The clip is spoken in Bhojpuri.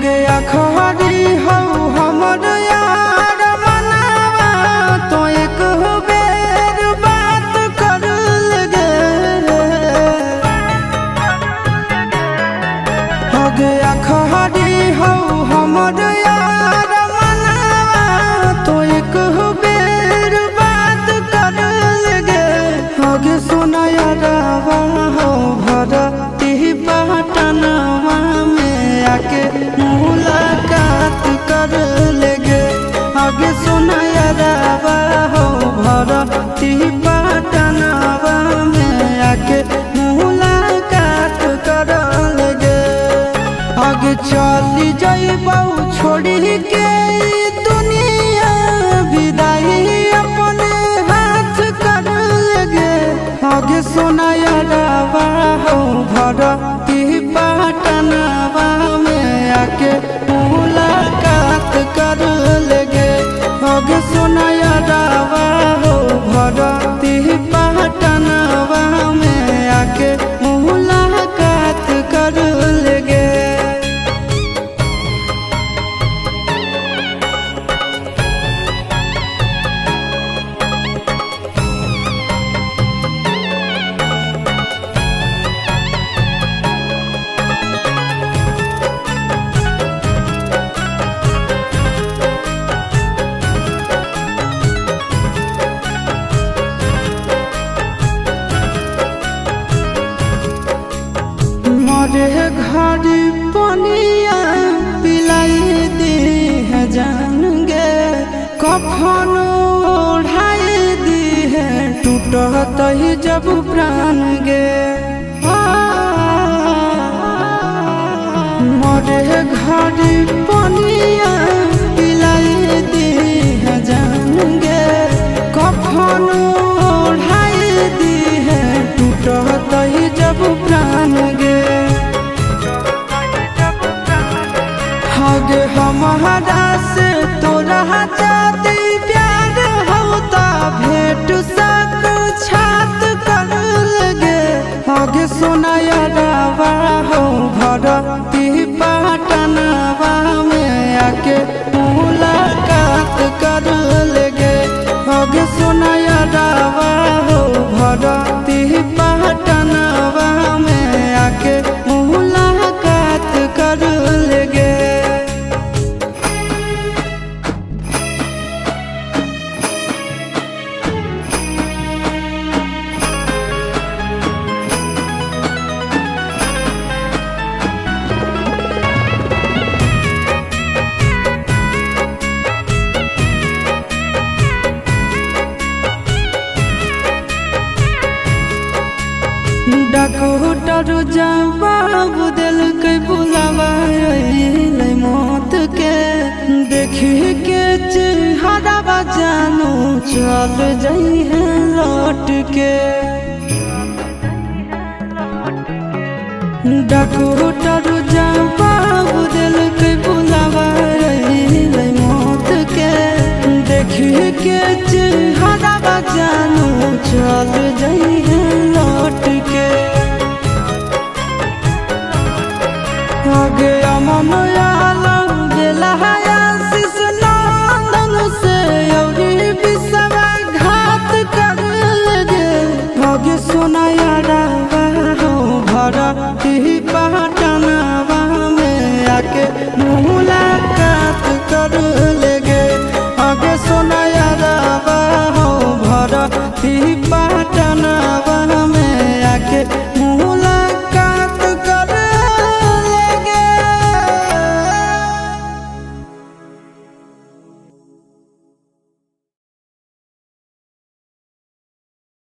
हगे अखबारी हो हमर यार मनावा तो एक बेर बात कर लगे। हगे अखबारी हो हमर यार मनावा तो एक बेर बात कर लगे। हगे सोना यारवा हो भरती पटनवा में आके मुलाकात कर लेगे। आगे सुना यारवा हो भरती पटनवा में आके मुलाकात कर लेगे। आगे चली जाइबौ छोड़ी के दुनिया विदाई अपने हाथ कर लेगे। आगे सुना यारवा हो भरती पटनवा में आके मुलाकात कर लेगे। आगे सुना यारवा हो भरती पटनवा में आके मुलाकात कर लेगे। मरे घड़ी पनिया पिलाई दी है जान गे। कफन ओढ़ाई दी है टूटत ही जब प्राण गे। मरे घड़ी पनिया पिलाई दी है जान गे। कफन ओढ़ाई दी है टूटत ही जब प्राण गे। हगे हमारा से तोरा जाती प्यार होता भेंट साक्षात कर लगे। हगे सोना यारवा हो भरती पटनवा में आके मुलाकात कर लेगे। हगे सोना यारवा हो भरती पटनवा में आके मुलाकात कर लेगे। डॉक्टर जवाब दिल के बुलावा अइले मौत के। देखी के चेहरा जानू चल जाई है लौट के। डॉक्टर जवाब दिल के बुलावा अइले मौत के। देखी के चेहरा जानू चल